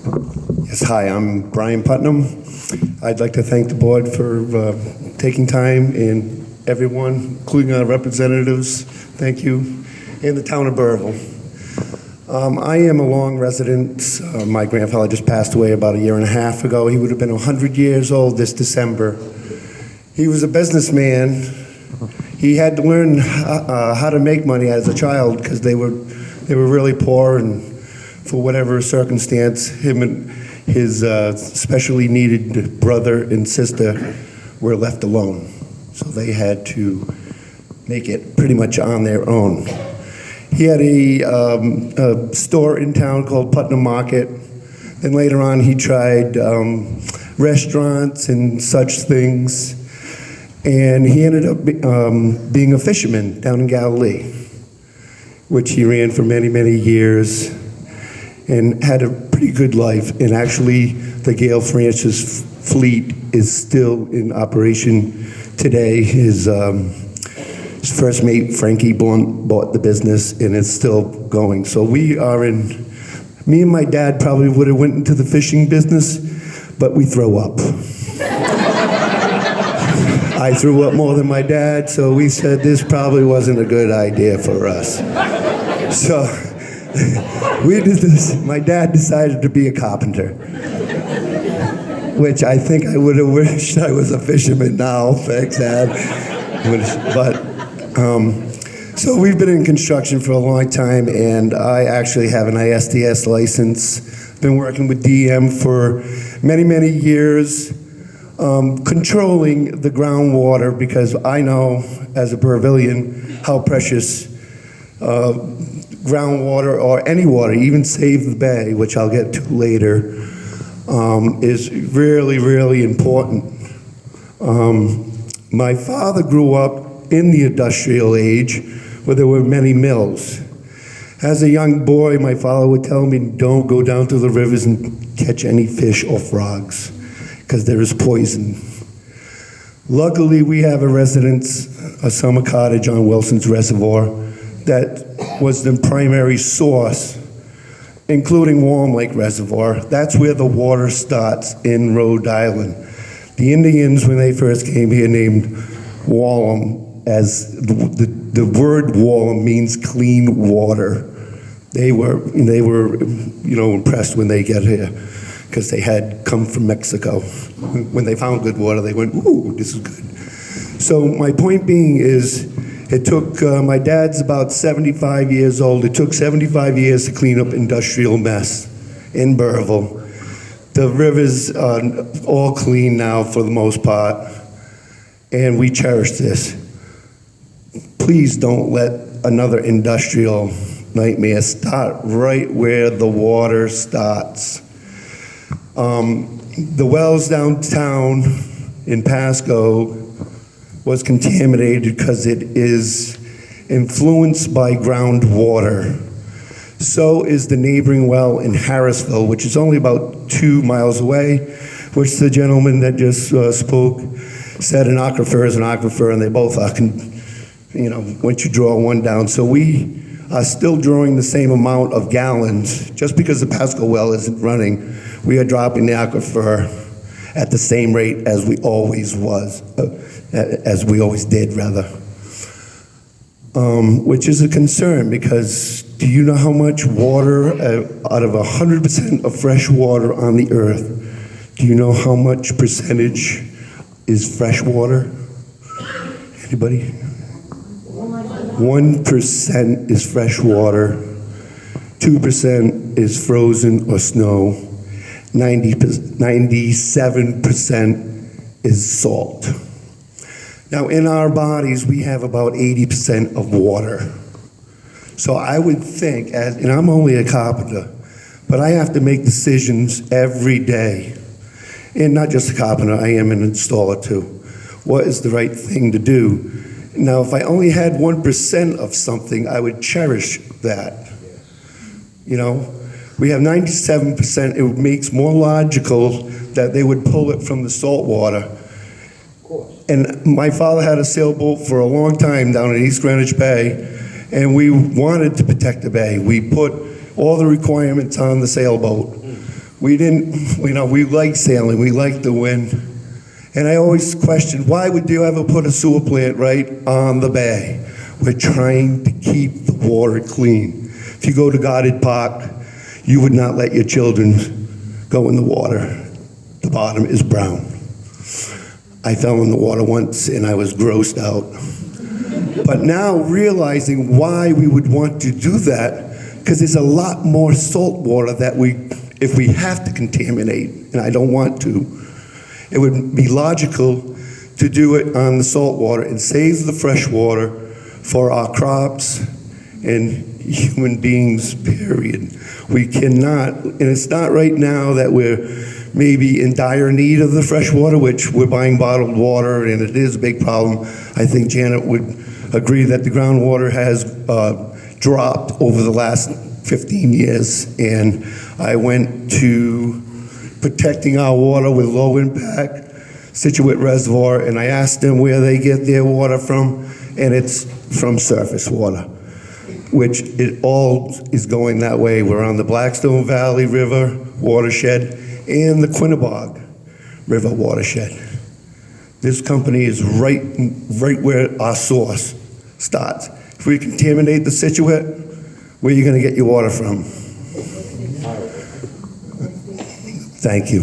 Yes, hi, I'm Brian Putnam. I'd like to thank the board for taking time, and everyone, including our representatives, thank you, and the town of Burville. I am a long resident. My grandfather just passed away about a year and a half ago. He would have been 100 years old this December. He was a businessman. He had to learn how to make money as a child because they were really poor, and for whatever circumstance, him and his specially needed brother and sister were left alone. So they had to make it pretty much on their own. He had a store in town called Putnam Market. Then later on he tried restaurants and such things. And he ended up being a fisherman down in Galilee, which he ran for many, many years and had a pretty good life. And actually, the Gale Francis fleet is still in operation today. His first mate, Frankie Blunt, bought the business, and it's still going. So we are in, me and my dad probably would have went into the fishing business, but we throw up. I threw up more than my dad, so we said this probably wasn't a good idea for us. So we did this. My dad decided to be a carpenter, which I think I would have wished I was a fisherman now. Thanks, Dad. So we've been in construction for a long time, and I actually have an ISDS license. Been working with DM for many, many years, controlling the groundwater, because I know as a Burvillian how precious groundwater, or any water, even Save the Bay, which I'll get to later, is really, really important. My father grew up in the industrial age where there were many mills. As a young boy, my father would tell me, don't go down to the rivers and catch any fish or frogs, because there is poison. Luckily, we have a residence, a summer cottage on Wilson's Reservoir, that was the primary source, including Warm Lake Reservoir. That's where the water starts in Rhode Island. The Indians, when they first came here, named Wallum, as the word Wallum means clean water. They were impressed when they get here, because they had come from Mexico. When they found good water, they went, ooh, this is good. So my point being is, it took, my dad's about 75 years old. It took 75 years to clean up industrial mess in Burville. The rivers are all clean now for the most part, and we cherish this. Please don't let another industrial nightmare start right where the water starts. The wells downtown in Pasco was contaminated because it is influenced by groundwater. So is the neighboring well in Harrisville, which is only about 2 miles away, which the gentleman that just spoke said an aquifer is an aquifer, and they both are, once you draw one down. So we are still drawing the same amount of gallons. Just because the Pasco well isn't running, we are dropping the aquifer at the same rate as we always did, which is a concern, because do you know how much water, out of 100% of fresh water on the earth, do you know how much percentage is fresh water? Anybody? 1% is fresh water, 2% is frozen or snow, 97% is salt. Now, in our bodies, we have about 80% of water. So I would think, and I'm only a carpenter, but I have to make decisions every day. And not just a carpenter, I am an installer too. What is the right thing to do? Now, if I only had 1% of something, I would cherish that. We have 97%. It makes more logical that they would pull it from the salt water. And my father had a sailboat for a long time down in East Greenwich Bay, and we wanted to protect the bay. We put all the requirements on the sailboat. We didn't, we liked sailing, we liked the wind. And I always questioned, why would you ever put a sewer plant right on the bay? We're trying to keep the water clean. If you go to Goddard Park, you would not let your children go in the water. The bottom is brown. I fell in the water once and I was grossed out. But now realizing why we would want to do that, because there's a lot more salt water that if we have to contaminate, and I don't want to, it would be logical to do it on the salt water and save the fresh water for our crops and human beings, period. We cannot, and it's not right now that we're maybe in dire need of the fresh water, which we're buying bottled water, and it is a big problem. I think Janet would agree that the groundwater has dropped over the last 15 years, and I went to protecting our water with low impact Situate Reservoir, and I asked them where they get their water from, and it's from surface water, which it all is going that way. We're on the Blackstone Valley River watershed and the Quinnebog River watershed. This company is right where our source starts. If we contaminate the Situate, where are you going to get your water from? Thank you.